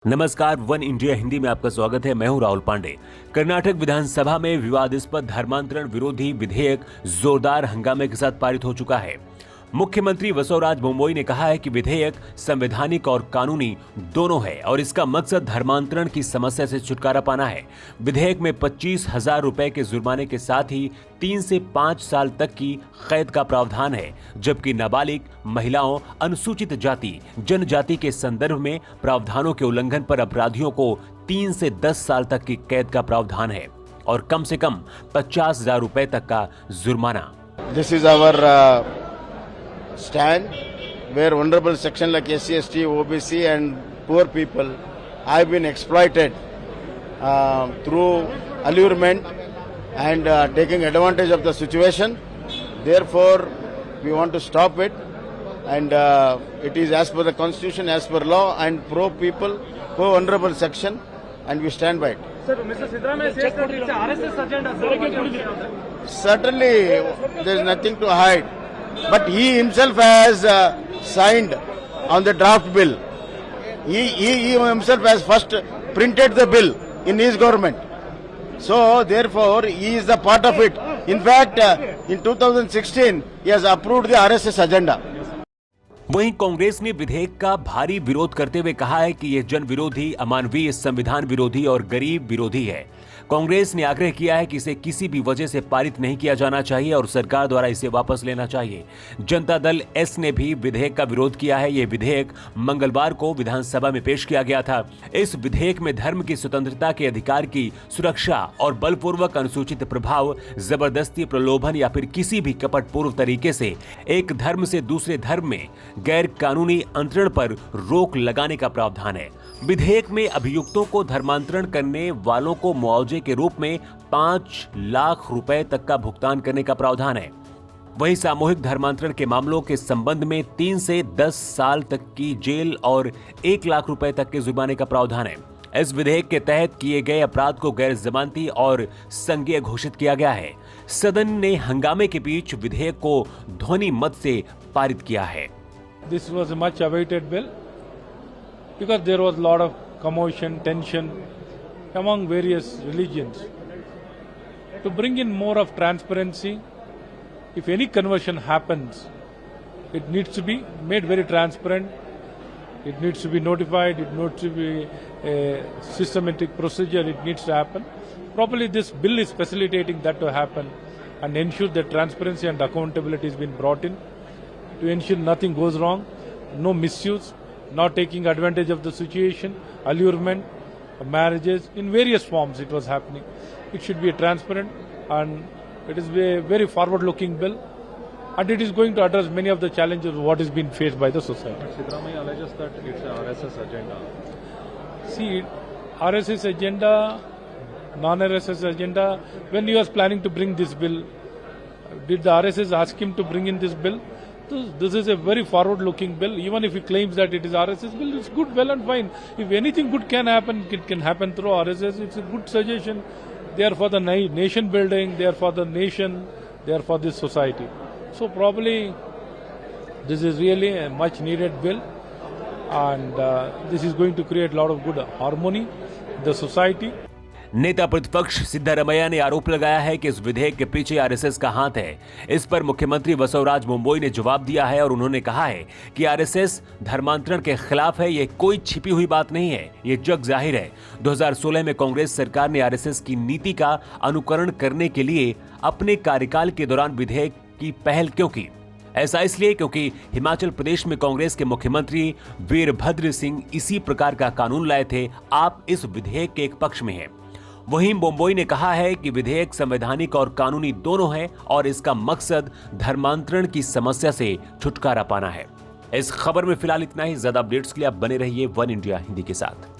नमस्कार, one India Hindi में आपका स्वागत है। मैं हूं राहुल पांडे। कर्नाटक विधानसभा में विवादास्पद धर्मांतरण विरोधी विधेयक जोरदार हंगामे के साथ पारित हो चुका है। मुख्यमंत्री बसवराज बोम्मई ने कहा है कि विधेयक संवैधानिक और कानूनी दोनों है और इसका मकसद धर्मांतरण की समस्या से छुटकारा पाना है। विधेयक में 25,000 रुपए के जुर्माने के साथ ही 3 से 5 साल तक की कैद का प्रावधान है, जबकि नाबालिग, महिलाओं, अनुसूचित जाति, जनजाति के संदर्भ में प्रावधानों के उल्लंघन पर अपराधियों को 3 से 10 साल तक की कैद का प्रावधान है और कम से कम 50,000 रुपए तक का जुर्माना। This is our stand, where vulnerable section like SC, ST, OBC and poor people have been exploited through allurement and taking advantage of the situation. Therefore, we want to stop it, and it is as per the constitution, as per law, and pro people, pro vulnerable section, and we stand by it. Sir, Mr. Siddaramaiah says that it's a RSS agenda. Certainly, there is nothing to hide. But he himself has signed on the draft bill. He himself has first printed the bill in his government. So therefore, he is a part of it. In fact, in 2016, he has approved the RSS agenda. वहीं कांग्रेस ने विधेयक का भारी विरोध करते हुए कहा है कि यह जन विरोधी, अमानवीय, संविधान विरोधी और गरीब विरोधी है। कांग्रेस ने आग्रह किया है कि इसे किसी भी वजह से पारित नहीं किया जाना चाहिए और सरकार द्वारा इसे वापस लेना चाहिए। जनता दल एस ने भी विधेयक का विरोध किया है। यह विधेयक मंगलवार को विधानसभा में पेश किया गया था। इस विधेयक में धर्म की स्वतंत्रता के अधिकार की सुरक्षा और बलपूर्वक अनुसूचित प्रभाव, जबरदस्ती, प्रलोभन या फिर किसी भी कपटपूर्व तरीके से एक धर्म से दूसरे धर्म में गैर कानूनी अंतरण पर रोक लगाने का प्रावधान है। विधेयक में अभियुक्तों को धर्मांतरण करने वालों को मुआवजे के रूप में 5 लाख रुपए तक का भुगतान करने का प्रावधान है। वहीं सामूहिक धर्मांतरण के मामलों के संबंध में 3 से 10 साल तक की जेल और 1 लाख रुपए तक के जुर्माने का प्रावधान है। इस विधेयक के तहत किए गए अपराध को गैर जमानती और संज्ञेय घोषित किया गया है। सदन ने हंगामे के बीच विधेयक को ध्वनि मत से पारित किया है। This was a much awaited bill because there was a lot of commotion, tension among various religions. To bring in more of transparency, if any conversion happens, it needs to be made very transparent, it needs to be notified, it needs to be a systematic procedure, it needs to happen. Probably this bill is facilitating that to happen and ensure that transparency and accountability has been brought in, to ensure nothing goes wrong, no misuse, not taking advantage of the situation, allurement, marriages, in various forms it was happening. It should be transparent and it is a very forward-looking bill and it is going to address many of the challenges of what has been faced by the society. Siddaramaiah alleges that it's a RSS agenda. See, RSS agenda, non-RSS agenda, when he was planning to bring this bill, did the RSS ask him to bring in this bill? This is a very forward-looking bill. Even if he claims that it is RSS bill, it's good, well and fine. If anything good can happen, it can happen through RSS. It's a good suggestion. They are for the nation building, they are for the nation, they are for this society. So probably this is really a much needed bill and this is going to create a lot of good harmony in the society. नेता प्रतिपक्ष सिद्धारमैया ने आरोप लगाया है कि इस विधेयक के पीछे आरएसएस का हाथ है। इस पर मुख्यमंत्री बसवराज बोम्मई ने जवाब दिया है और उन्होंने कहा है कि आरएसएस धर्मांतरण के खिलाफ है। ये कोई छिपी हुई बात नहीं है, ये जग जाहिर है। 2016 में कांग्रेस सरकार ने आरएसएस की नीति का अनुकरण करने के लिए अपने कार्यकाल के दौरान विधेयक की पहल क्यों की? ऐसा इसलिए क्योंकि हिमाचल प्रदेश में कांग्रेस के मुख्यमंत्री वीरभद्र सिंह इसी प्रकार का कानून लाए थे। आप इस विधेयक के एक पक्ष में हैं। वहीं बोम्मई ने कहा है कि विधेयक संवैधानिक और कानूनी दोनों है और इसका मकसद धर्मांतरण की समस्या से छुटकारा पाना है। इस खबर में फिलहाल इतना ही। ज्यादा अपडेट्स के लिए आप बने रहिए वन इंडिया हिंदी के साथ।